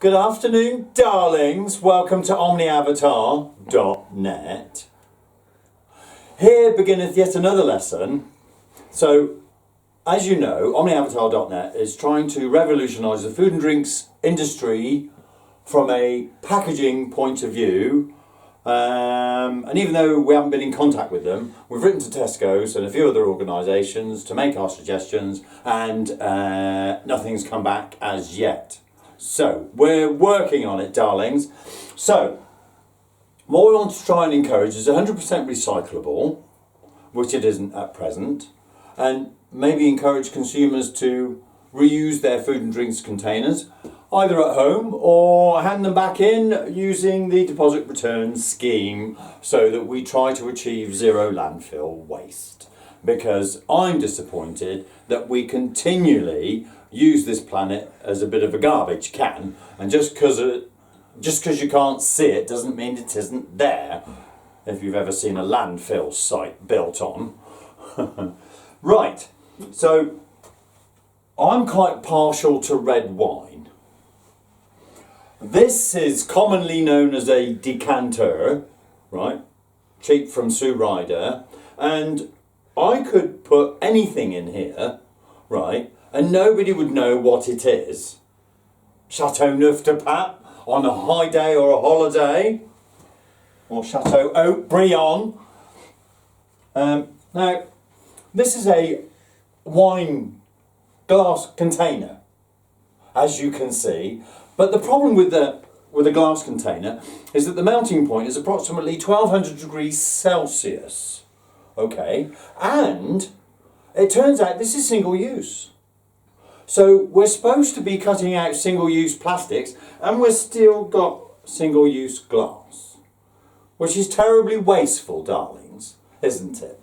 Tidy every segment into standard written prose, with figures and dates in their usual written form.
Good afternoon, darlings. Welcome to omniavatar.net. Here beginneth yet another lesson. So, as you know, omniavatar.net is trying to revolutionise the food and drinks industry from a packaging point of view. And even though we haven't been in contact with them, we've written to Tesco's and a few other organisations to make our suggestions, and nothing's come back as yet. So, we're working on it, darlings. So, what we want to try and encourage is 100% recyclable, which it isn't at present, and maybe encourage consumers to reuse their food and drinks containers, either at home or hand them back in using the deposit return scheme, so that we try to achieve zero landfill waste. Because I'm disappointed that we continually use this planet as a bit of a garbage can, and just because you can't see it doesn't mean it isn't there, if you've ever seen a landfill site built on. Right, so I'm quite partial to red wine. This is commonly known as a decanter, right? Cheap from Sue Ryder, and I could put anything in here, right? And nobody would know what it is. Chateau Neuf de Pape on a high day or a holiday, or Chateau Haut-Brion. Now, this is a wine glass container, as you can see. But the problem with a glass container is that the melting point is approximately 1200 degrees Celsius. Okay, and it turns out this is single use. So we're supposed to be cutting out single-use plastics, and we've still got single-use glass, which is terribly wasteful, darlings, isn't it?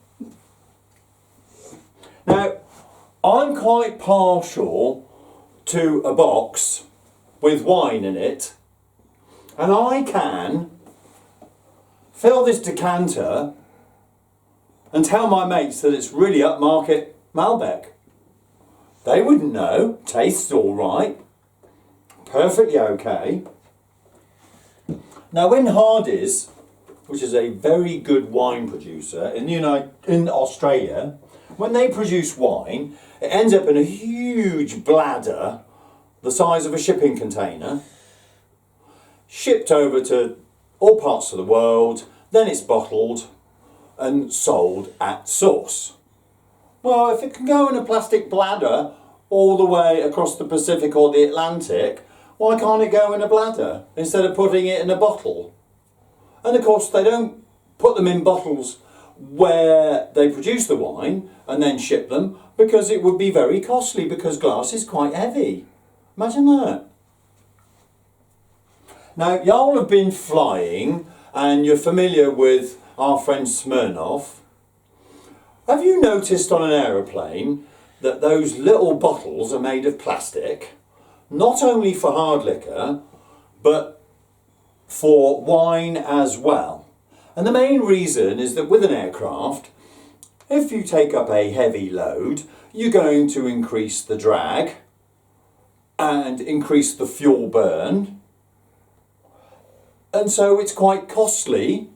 Now, I'm quite partial to a box with wine in it, and I can fill this decanter and tell my mates that it's really upmarket Malbec. They wouldn't know. Tastes all right. Perfectly okay. Now, in Hardy's, which is a very good wine producer in Australia, when they produce wine, it ends up in a huge bladder the size of a shipping container, shipped over to all parts of the world, then it's bottled and sold at source. Well, if it can go in a plastic bladder all the way across the Pacific or the Atlantic, why can't it go in a bladder instead of putting it in a bottle? And of course, they don't put them in bottles where they produce the wine and then ship them, because it would be very costly, because glass is quite heavy. Imagine that. Now, y'all have been flying and you're familiar with our friend Smirnoff. Have you noticed on an aeroplane that those little bottles are made of plastic, not only for hard liquor, but for wine as well? And the main reason is that with an aircraft, if you take up a heavy load, you're going to increase the drag and increase the fuel burn. And so it's quite costly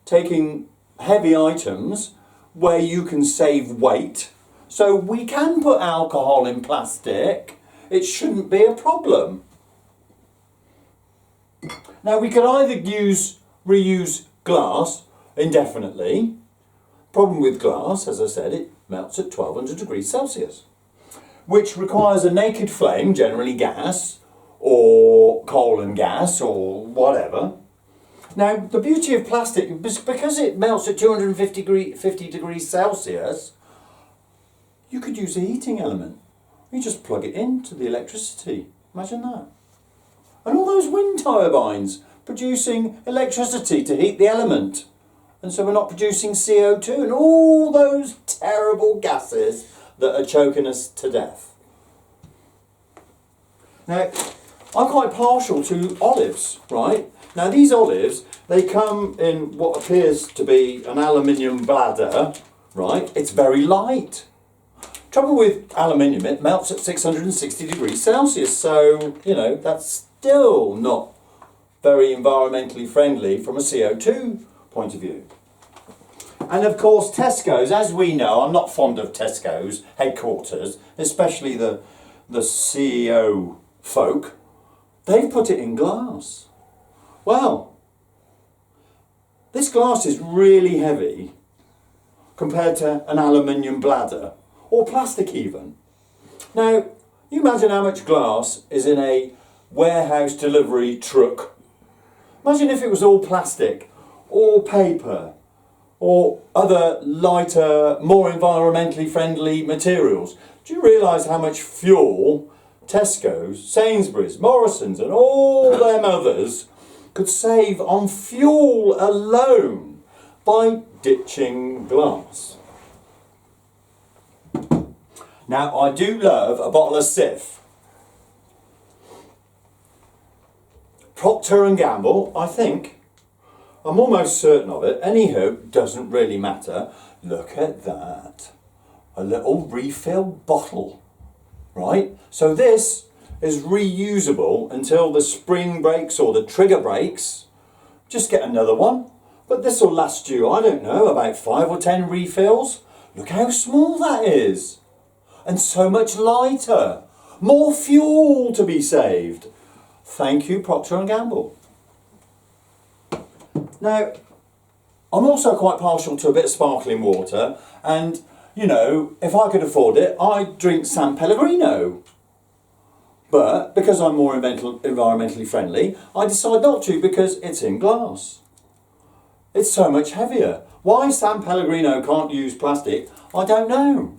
taking heavy items where you can save weight. So we can put alcohol in plastic. It shouldn't be a problem. Now, we could either reuse glass indefinitely. Problem with glass, as I said, it melts at 1200 degrees Celsius, which requires a naked flame, generally gas, or coal and gas, or whatever. Now, the beauty of plastic, because it melts at 250 degrees Celsius, you could use a heating element. You just plug it into the electricity. Imagine that. And all those wind turbines producing electricity to heat the element. And so we're not producing CO2 and all those terrible gases that are choking us to death. Now, I'm quite partial to olives, right? Now, these olives, they come in what appears to be an aluminium bladder, right? It's very light. Trouble with aluminium, it melts at 660 degrees Celsius, so, you know, that's still not very environmentally friendly from a CO2 point of view. And of course Tesco's, as we know, I'm not fond of Tesco's headquarters, especially the CEO folk, they've put it in glass. Well, this glass is really heavy compared to an aluminium bladder, or plastic even. Now, you imagine how much glass is in a warehouse delivery truck. Imagine if it was all plastic, or paper, or other lighter, more environmentally friendly materials. Do you realise how much fuel Tesco's, Sainsbury's, Morrison's and all them others could save on fuel alone by ditching glass? Now, I do love a bottle of Cif. Procter & Gamble, I think, I'm almost certain of it. Anywho, doesn't really matter. Look at that. A little refill bottle, right? So this is reusable until the spring breaks or the trigger breaks. Just get another one. But this will last you, I don't know, about 5 or 10 refills. Look how small that is. And so much lighter. More fuel to be saved. Thank you, Procter & Gamble. Now, I'm also quite partial to a bit of sparkling water, and, you know, if I could afford it, I'd drink San Pellegrino. But, because I'm more environmentally friendly, I decide not to because it's in glass. It's so much heavier. Why San Pellegrino can't use plastic, I don't know.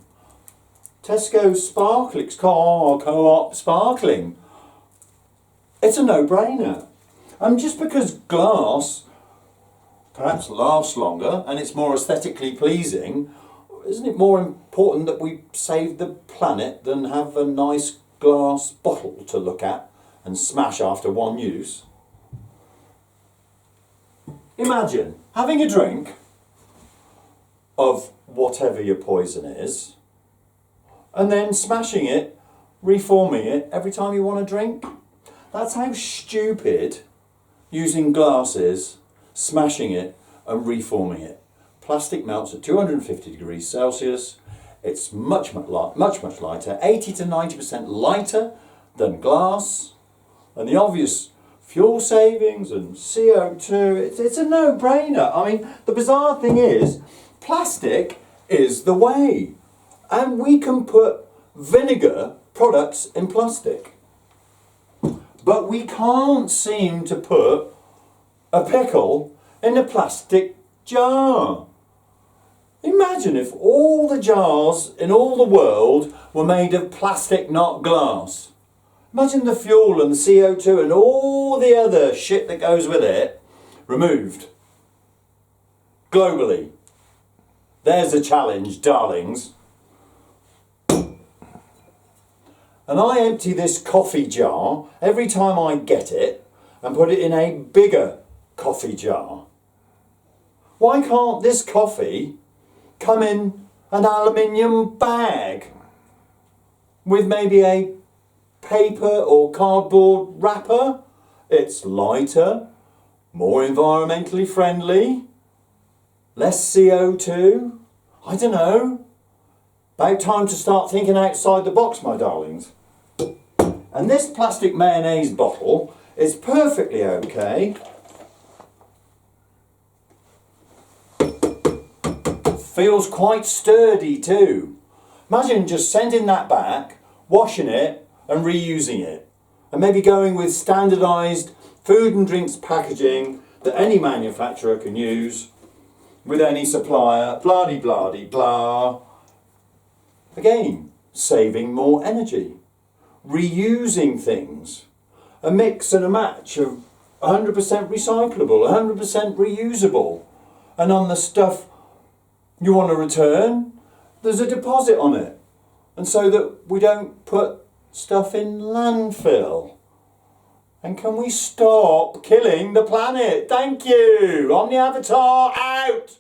Tesco's Sparkling, Co-op Sparkling. It's a no-brainer. And just because glass perhaps lasts longer and it's more aesthetically pleasing, isn't it more important that we save the planet than have a nice glass bottle to look at and smash after one use? Imagine having a drink of whatever your poison is and then smashing it, reforming it every time you want a drink. That's how stupid using glass is, smashing it and reforming it. Plastic melts at 250 degrees Celsius. It's much lighter, 80 to 90% lighter than glass. And the obvious fuel savings and CO2, it's a no-brainer. I mean, the bizarre thing is, plastic is the way. And we can put vinegar products in plastic. But we can't seem to put a pickle in a plastic jar. Imagine if all the jars in all the world were made of plastic, not glass. Imagine the fuel and the CO2 and all the other shit that goes with it removed. Globally. There's a challenge, darlings. And I empty this coffee jar every time I get it and put it in a bigger coffee jar. Why can't this coffee come in an aluminium bag with maybe a paper or cardboard wrapper? It's lighter, more environmentally friendly, less CO2. I don't know. About time to start thinking outside the box, my darlings. And this plastic mayonnaise bottle is perfectly okay. Feels quite sturdy too. Imagine just sending that back, washing it and reusing it. And maybe going with standardised food and drinks packaging that any manufacturer can use with any supplier, blah-de-blah-de-blah. Again, saving more energy. Reusing things. A mix and a match of 100% recyclable, 100% reusable. And on the stuff you want to return, there's a deposit on it. And so that we don't put stuff in landfill. And can we stop killing the planet? Thank you. Omni Avatar out.